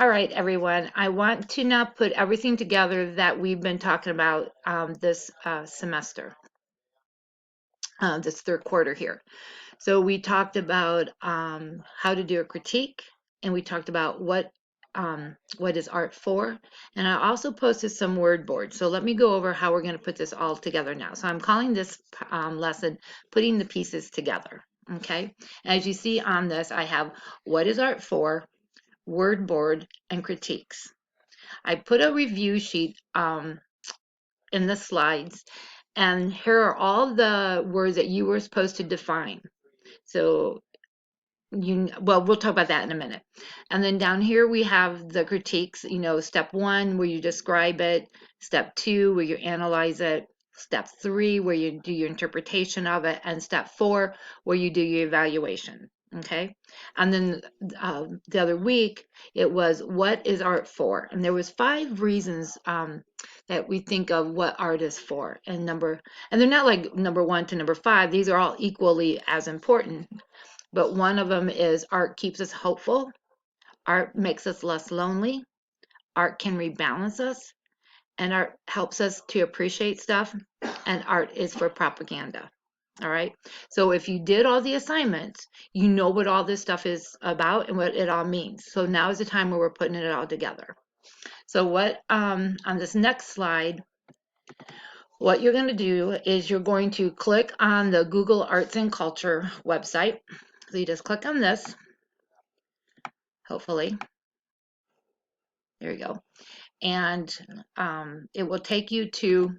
All right, everyone. I want to now put everything together that we've been talking about this semester, this third quarter here. So we talked about how to do a critique, and we talked about what is art for, and I also posted some word boards. So let me go over how we're going to put this all together now. So I'm calling this lesson "Putting the Pieces Together." Okay. As you see on this, I have what is art for, word board, and critiques. I put a review sheet in the slides, and here are all the words that you were supposed to define. So well, we'll talk about that in a minute. And then down here we have the critiques, step 1 where you describe it, step 2 where you analyze it, step 3 where you do your interpretation of it, and step 4 where you do your evaluation. Okay. And then the other week it was what is art for? And there was 5 reasons that we think of what art is for. And they're not like number 1 to number 5. These are all equally as important. But one of them is art keeps us hopeful, art makes us less lonely, art can rebalance us, and art helps us to appreciate stuff, and art is for propaganda. All right. So if you did all the assignments, you know what all this stuff is about and what it all means. So now is the time where we're putting it all together. So what on this next slide, what you're going to do is you're going to click on the Google Arts and Culture website. So you just click on this, hopefully. There you go. And it will take you to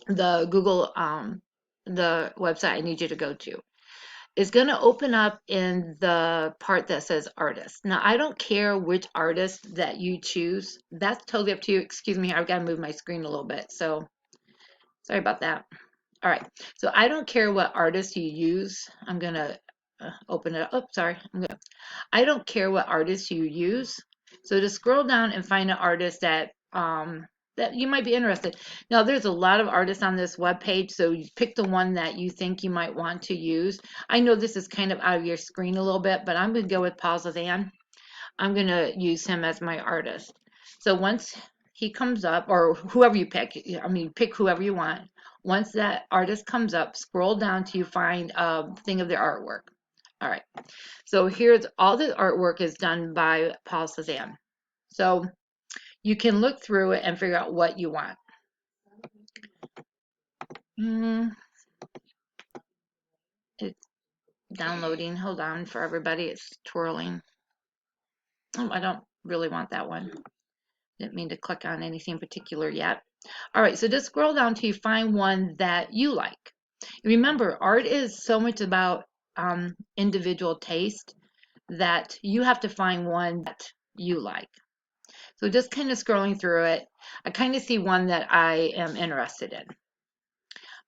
the Google, the website I need you to go to. It's going to open up in the part that says artist. Now, I don't care which artist that you choose. That's totally up to you. Excuse me, I've got to move my screen a little bit. So sorry about that. All right. So I don't care what artist you use. I'm going to open it up. Oh, sorry. I don't care what artist you use. So to scroll down and find an artist that you might be interested. Now there's a lot of artists on this web page, so you pick the one that you think you might want to use. I know this is kind of out of your screen a little bit, but I'm going to go with Paul Cézanne. I'm going to use him as my artist. So once he comes up, or whoever you pick, pick whoever you want. Once that artist comes up, scroll down till you find a thing of their artwork. All right. So here's all the artwork is done by Paul Cézanne. So you can look through it and figure out what you want. It's downloading. Hold on for everybody. It's twirling. Oh, I don't really want that one. Didn't mean to click on anything particular yet. All right, so just scroll down till you find one that you like. Remember, art is so much about individual taste that you have to find one that you like. So just kind of scrolling through it, I kind of see one that I am interested in.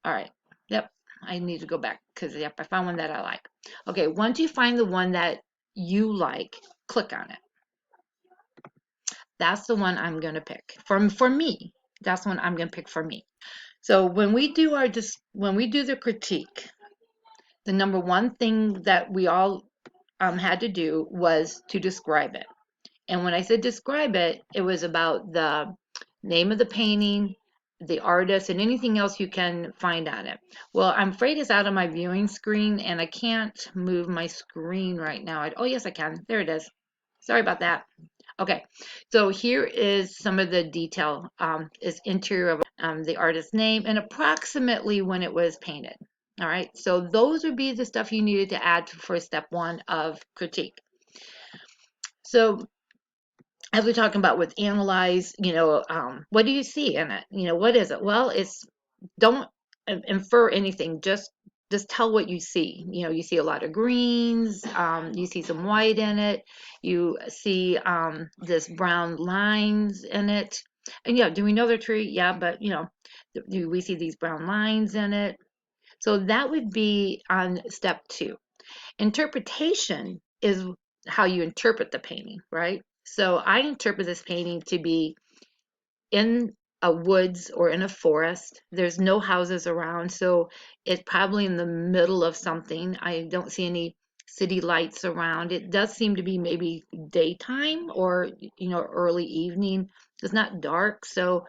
All right, yep, I need to go back because, yep, I found one that I like. Okay, once you find the one that you like, click on it. That's the one I'm going to pick. For me, that's the one I'm going to pick for me. So when we do the critique, the number one thing that we all had to do was to describe it. And when I said describe it, it was about the name of the painting, the artist, and anything else you can find on it. Well, I'm afraid it's out of my viewing screen, and I can't move my screen right now. Oh, yes, I can. There it is. Sorry about that. Okay, so here is some of the detail. Is interior of the artist's name and approximately when it was painted. All right, so those would be the stuff you needed to add for step 1 of critique. So as we're talking about with analyze, what do you see in it? What is it? Well, don't infer anything. Just tell what you see. You see a lot of greens. You see some white in it. You see this brown lines in it. And yeah, do we know they're tree? Yeah, but do we see these brown lines in it? So that would be on step 2. Interpretation is how you interpret the painting, right? So I interpret this painting to be in a woods or in a forest. There's no houses around, so it's probably in the middle of something. I don't see any city lights around. It does seem to be maybe daytime or early evening. It's not dark, so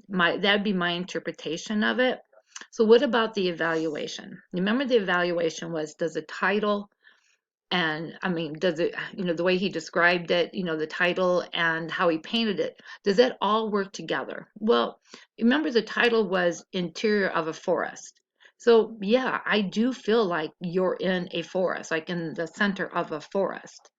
that'd be my interpretation of it. So what about the evaluation? Remember the evaluation was, does the title, and I mean, does it, the way he described it, the title and how he painted it, does that all work together? Well, remember the title was Interior of a Forest. So yeah, I do feel like you're in a forest, like in the center of a forest.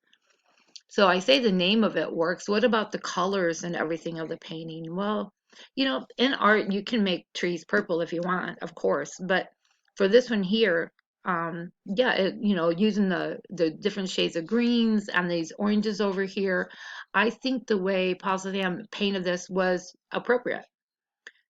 So I say the name of it works. What about the colors and everything of the painting? Well, in art, you can make trees purple if you want, of course. But for this one here, yeah, using the different shades of greens and these oranges over here, I think the way Paul Cézanne painted this was appropriate.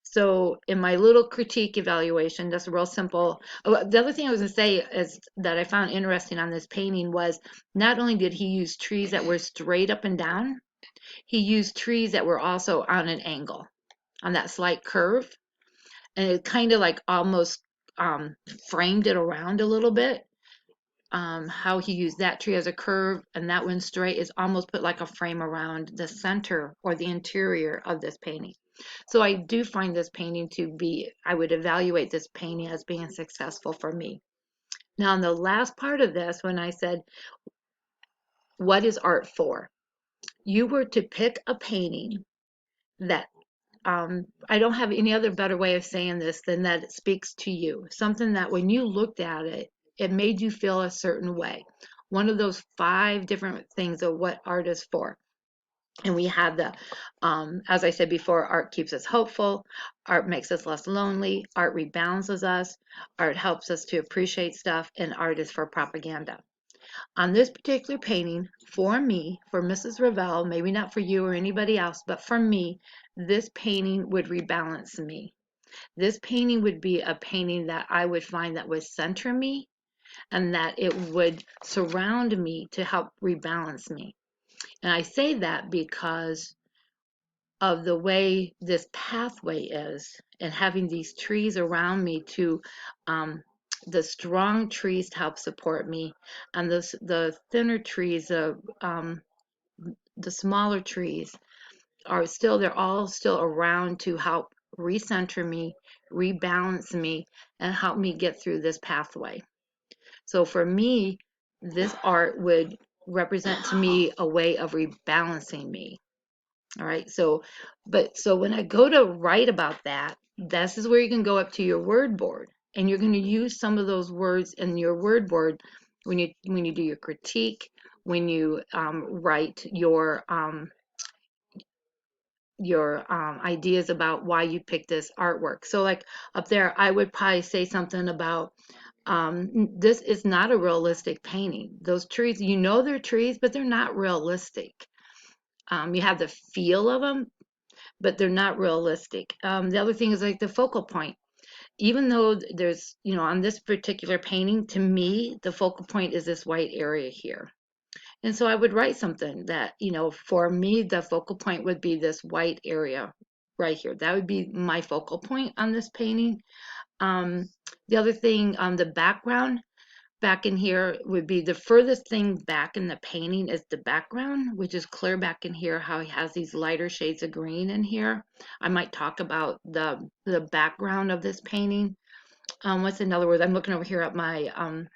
So in my little critique evaluation, that's real simple. Oh, the other thing I was going to say is that I found interesting on this painting was not only did he use trees that were straight up and down, he used trees that were also on an angle, on that slight curve. And it kind of like almost framed it around a little bit. How he used that tree as a curve and that one straight is almost put like a frame around the center or the interior of this painting. So I do find this painting to be, I would evaluate this painting as being successful for me. Now, in the last part of this, when I said, what is art for? You were to pick a painting that, I don't have any other better way of saying this than that it speaks to you. Something that when you looked at it, it made you feel a certain way. One of those 5 different things of what art is for. And we have as I said before, art keeps us hopeful, art makes us less lonely, art rebalances us, art helps us to appreciate stuff, and art is for propaganda. On this particular painting, for me, for Mrs. Ravel, maybe not for you or anybody else, but for me, this painting would rebalance me. This painting would be a painting that I would find that would center me and that it would surround me to help rebalance me. And I say that because of the way this pathway is and having these trees around me to the strong trees to help support me and the thinner trees the smaller trees they're all still around to help recenter me, rebalance me, and help me get through this pathway. So for me, this art would represent to me a way of rebalancing me. All right. So when I go to write about that, this is where you can go up to your word board and you're going to use some of those words in your word board when you do your critique, when you write your ideas about why you picked this artwork. So like up there, I would probably say something about this is not a realistic painting. Those trees, they're trees, but they're not realistic. You have the feel of them, but they're not realistic. The other thing is like the focal point. Even though there's, on this particular painting, to me, the focal point is this white area here. And so I would write something that, for me, the focal point would be this white area right here. That would be my focal point on this painting. Um, the other thing, the background, back in here would be the furthest thing back in the painting is the background, which is clear back in here, how he has these lighter shades of green in here. I might talk about the background of this painting. What's another word? I'm looking over here at my um,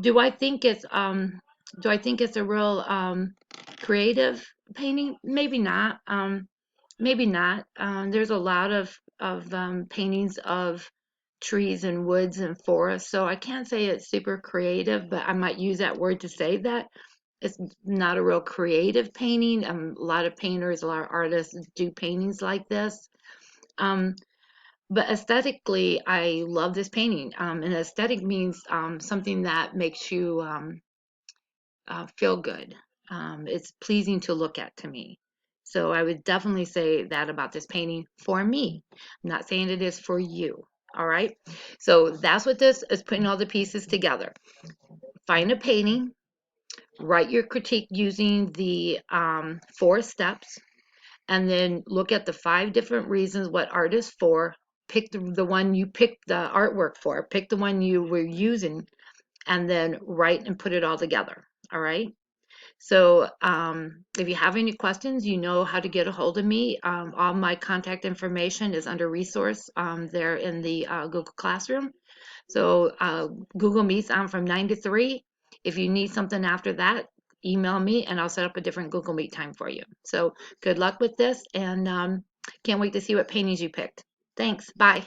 do I think it's a real creative painting? Maybe not. Maybe not. There's a lot of paintings of trees and woods and forests, so I can't say it's super creative, but I might use that word to say that it's not a real creative painting. A lot of painters, a lot of artists do paintings like this. Um, but aesthetically, I love this painting. And aesthetic means something that makes you feel good. It's pleasing to look at to me. So I would definitely say that about this painting for me. I'm not saying it is for you. All right. So that's what this is, putting all the pieces together. Find a painting, write your critique using the 4 steps, and then look at the 5 different reasons what art is for. Pick the one you picked the artwork for. Pick the one you were using and then write and put it all together. All right. So if you have any questions, you know how to get a hold of me. All my contact information is under resource there in the Google Classroom. So Google Meets on from 9 to 3. If you need something after that, email me and I'll set up a different Google Meet time for you. So good luck with this, and can't wait to see what paintings you picked. Thanks. Bye.